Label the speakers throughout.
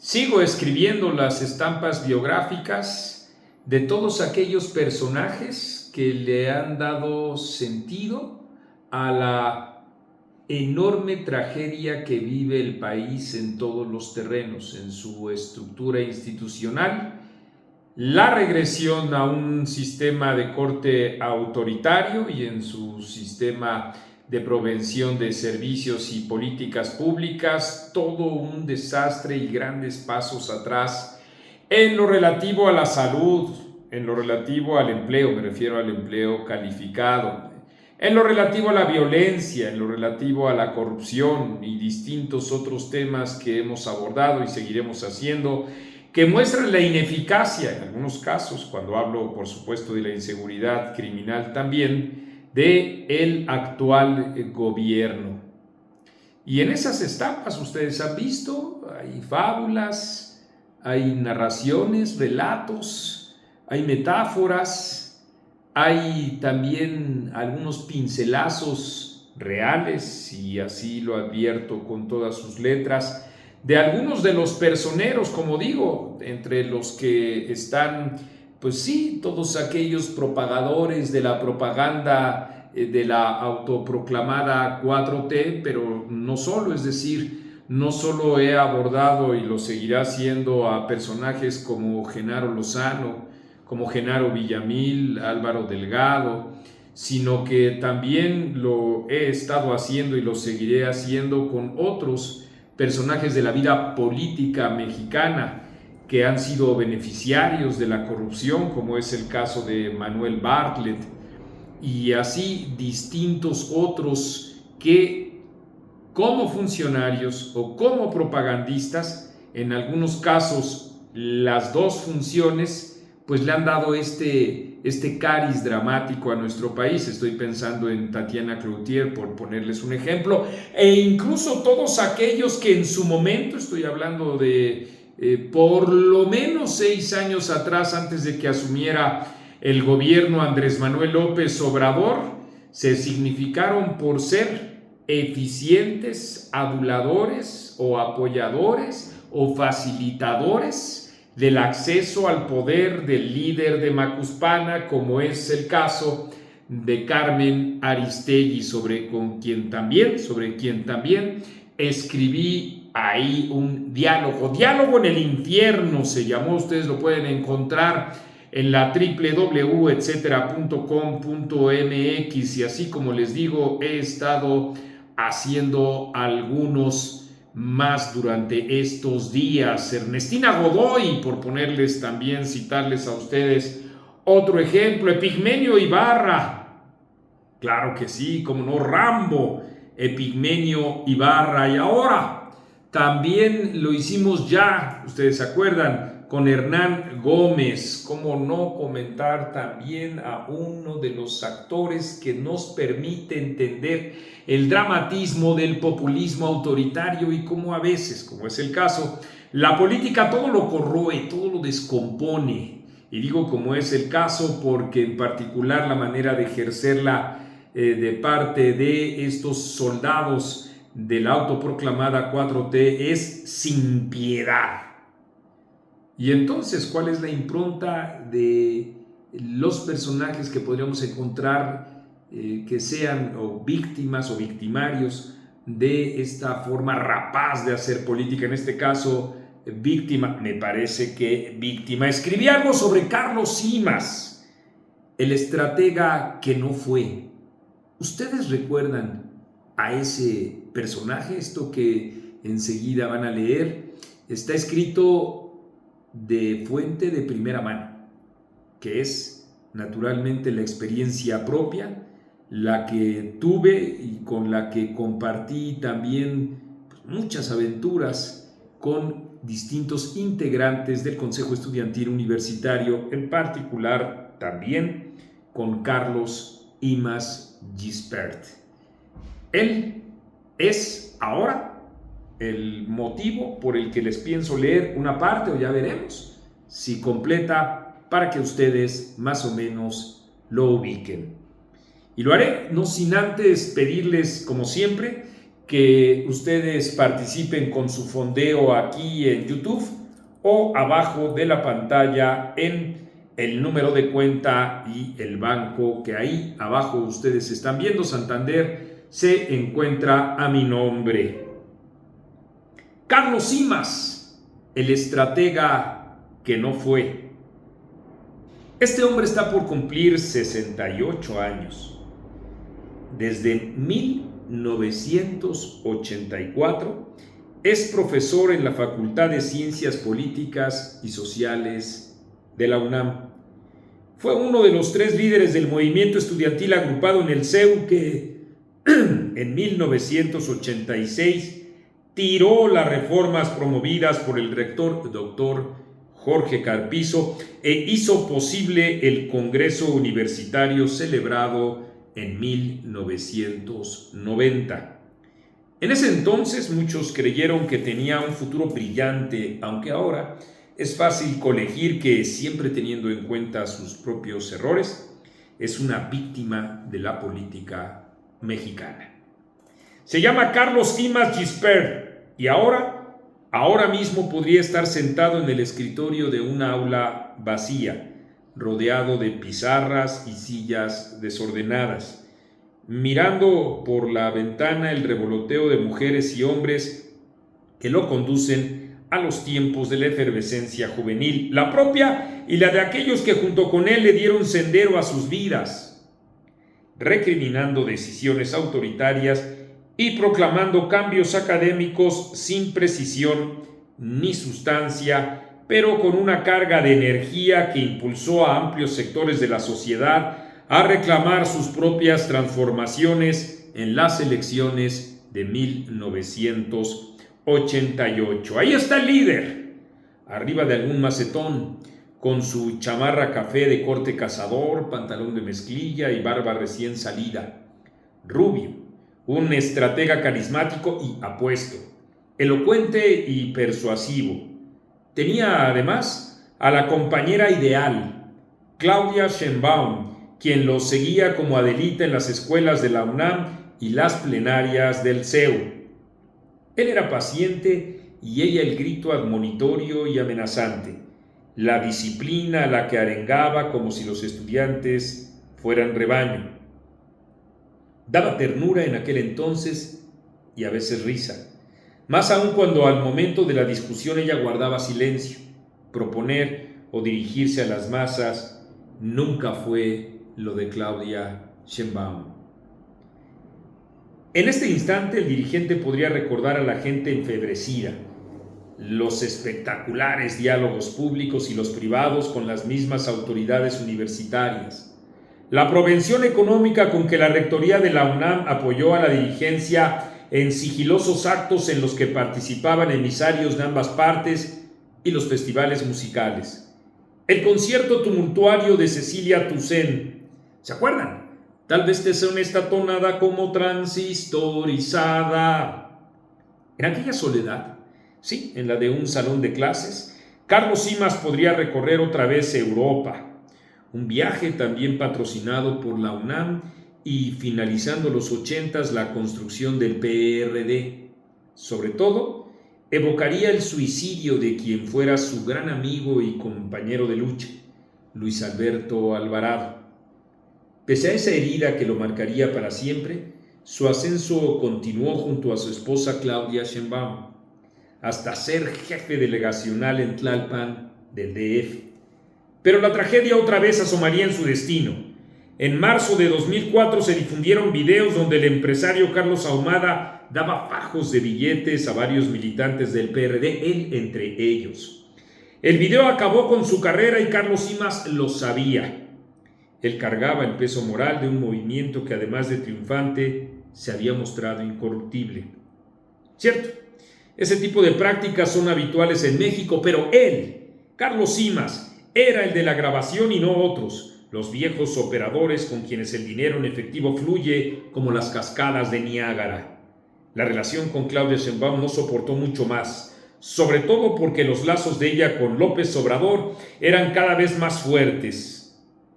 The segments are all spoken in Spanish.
Speaker 1: Sigo escribiendo las estampas biográficas de todos aquellos personajes que le han dado sentido a la enorme tragedia que vive el país en todos los terrenos, en su estructura institucional, la regresión a un sistema de corte autoritario y en su sistema de provención de servicios y políticas públicas, todo un desastre y grandes pasos atrás en lo relativo a la salud, en lo relativo al empleo, me refiero al empleo calificado, en lo relativo a la violencia, en lo relativo a la corrupción y distintos otros temas que hemos abordado y seguiremos haciendo, que muestran la ineficacia, en algunos casos, cuando hablo, por supuesto, de la inseguridad criminal también, del actual gobierno. Y en esas estampas ustedes han visto, hay fábulas, hay narraciones, relatos, hay metáforas, hay también algunos pincelazos reales, y así lo advierto con todas sus letras, de algunos de los personeros, como digo, entre los que están, pues sí, todos aquellos propagadores de la propaganda de la autoproclamada 4T, pero no solo, es decir, no solo he abordado y lo seguirá haciendo a personajes como Genaro Lozano, como Genaro Villamil, Álvaro Delgado, sino que también lo he estado haciendo y lo seguiré haciendo con otros personajes de la vida política mexicana que han sido beneficiarios de la corrupción, como es el caso de Manuel Bartlett, y así distintos otros que como funcionarios o como propagandistas, en algunos casos las dos funciones, pues le han dado este cariz dramático a nuestro país. Estoy pensando en Tatiana Cloutier, por ponerles un ejemplo, e incluso todos aquellos que en su momento, estoy hablando de por lo menos 6 años atrás, antes de que asumiera el gobierno Andrés Manuel López Obrador, se significaron por ser eficientes aduladores o apoyadores o facilitadores del acceso al poder del líder de Macuspana, como es el caso de Carmen Aristegui, sobre quien también escribí ahí un diálogo en el infierno se llamó. Ustedes lo pueden encontrar en la www.etcetera.com.mx, y así como les digo, he estado haciendo algunos más durante estos días. Ernestina Godoy, por ponerles también, citarles a ustedes otro ejemplo. Epigmenio Ibarra, claro que sí, como no, Rambo, Epigmenio Ibarra. Y ahora también lo hicimos ya, ustedes se acuerdan, con Hernán Gómez. Cómo no comentar también a uno de los actores que nos permite entender el dramatismo del populismo autoritario y cómo a veces, como es el caso, la política todo lo corroe, todo lo descompone. Y digo como es el caso porque en particular la manera de ejercerla de parte de estos soldados de la autoproclamada 4T es sin piedad. Y entonces, ¿cuál es la impronta de los personajes que podríamos encontrar que sean o víctimas o victimarios de esta forma rapaz de hacer política? En este caso, víctima, me parece que víctima. Escribí algo sobre Carlos Simas, el estratega que no fue. ¿Ustedes recuerdan a ese personaje? Esto que enseguida van a leer está escrito de fuente de primera mano, que es naturalmente la experiencia propia, la que tuve y con la que compartí también muchas aventuras con distintos integrantes del Consejo Estudiantil Universitario, en particular también con Carlos Imaz Gispert. Él es ahora el motivo por el que les pienso leer una parte, o ya veremos si completa, para que ustedes más o menos lo ubiquen. Y lo haré no sin antes pedirles, como siempre, que ustedes participen con su fondeo aquí en YouTube o abajo de la pantalla en el número de cuenta y el banco que ahí abajo ustedes están viendo. Santander se encuentra a mi nombre. Carlos Simas, el estratega que no fue. Este hombre está por cumplir 68 años. Desde 1984 es profesor en la Facultad de Ciencias Políticas y Sociales de la UNAM. Fue uno de los 3 líderes del movimiento estudiantil agrupado en el CEU que en 1986 tiró las reformas promovidas por el rector doctor Jorge Carpizo e hizo posible el Congreso Universitario celebrado en 1990. En ese entonces muchos creyeron que tenía un futuro brillante, aunque ahora es fácil colegir que, siempre teniendo en cuenta sus propios errores, es una víctima de la política mexicana. Se llama Carlos Simas Gispert y ahora mismo podría estar sentado en el escritorio de una aula vacía, rodeado de pizarras y sillas desordenadas, mirando por la ventana el revoloteo de mujeres y hombres que lo conducen a los tiempos de la efervescencia juvenil, la propia y la de aquellos que junto con él le dieron sendero a sus vidas, recriminando decisiones autoritarias y proclamando cambios académicos sin precisión ni sustancia, pero con una carga de energía que impulsó a amplios sectores de la sociedad a reclamar sus propias transformaciones en las elecciones de 1988. Ahí está el líder, arriba de algún macetón, con su chamarra café de corte cazador, pantalón de mezclilla y barba recién salida. Rubio, un estratega carismático y apuesto, elocuente y persuasivo. Tenía además a la compañera ideal, Claudia Sheinbaum, quien lo seguía como Adelita en las escuelas de la UNAM y las plenarias del CEU. Él era paciente y ella el grito admonitorio y amenazante, la disciplina a la que arengaba como si los estudiantes fueran rebaño. Daba ternura en aquel entonces y a veces risa, más aún cuando al momento de la discusión ella guardaba silencio. Proponer o dirigirse a las masas nunca fue lo de Claudia Sheinbaum. En este instante el dirigente podría recordar a la gente enfebrecida, los espectaculares diálogos públicos y los privados con las mismas autoridades universitarias, la provención económica con que la rectoría de la UNAM apoyó a la dirigencia en sigilosos actos en los que participaban emisarios de ambas partes y los festivales musicales. El concierto tumultuario de Cecilia Toussaint, ¿se acuerdan? Tal vez te suene esta tonada como transistorizada. En aquella soledad, sí, en la de un salón de clases, Carlos Simas podría recorrer otra vez Europa, un viaje también patrocinado por la UNAM y finalizando los 80s la construcción del PRD. Sobre todo, evocaría el suicidio de quien fuera su gran amigo y compañero de lucha, Luis Alberto Alvarado. Pese a esa herida que lo marcaría para siempre, su ascenso continuó junto a su esposa Claudia Sheinbaum, hasta ser jefe delegacional en Tlalpan del DF. Pero la tragedia otra vez asomaría en su destino. En marzo de 2004 se difundieron videos donde el empresario Carlos Ahumada daba fajos de billetes a varios militantes del PRD, él entre ellos. El video acabó con su carrera y Carlos Simas lo sabía. Él cargaba el peso moral de un movimiento que, además de triunfante, se había mostrado incorruptible. Cierto, ese tipo de prácticas son habituales en México, pero él, Carlos Simas, era el de la grabación y no otros, los viejos operadores con quienes el dinero en efectivo fluye como las cascadas de Niágara. La relación con Claudia Sheinbaum no soportó mucho más, sobre todo porque los lazos de ella con López Obrador eran cada vez más fuertes.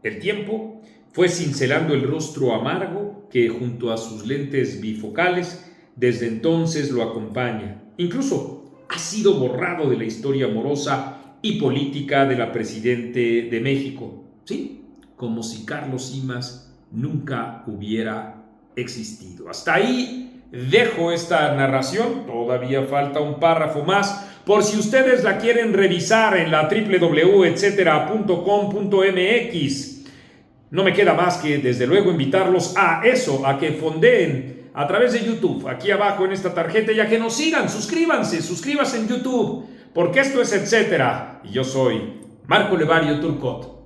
Speaker 1: El tiempo fue cincelando el rostro amargo que, junto a sus lentes bifocales, desde entonces lo acompaña. Incluso ha sido borrado de la historia amorosa y política de la Presidente de México. Sí, como si Carlos Simas nunca hubiera existido. Hasta ahí dejo esta narración. Todavía falta un párrafo más, por si ustedes la quieren revisar en la www.etcetera.com.mx. No me queda más que, desde luego, invitarlos a eso, a que fondeen a través de YouTube, aquí abajo en esta tarjeta, y a que nos sigan. Suscríbanse en YouTube, porque esto es Etcétera. Y yo soy Marco Levario Turcot.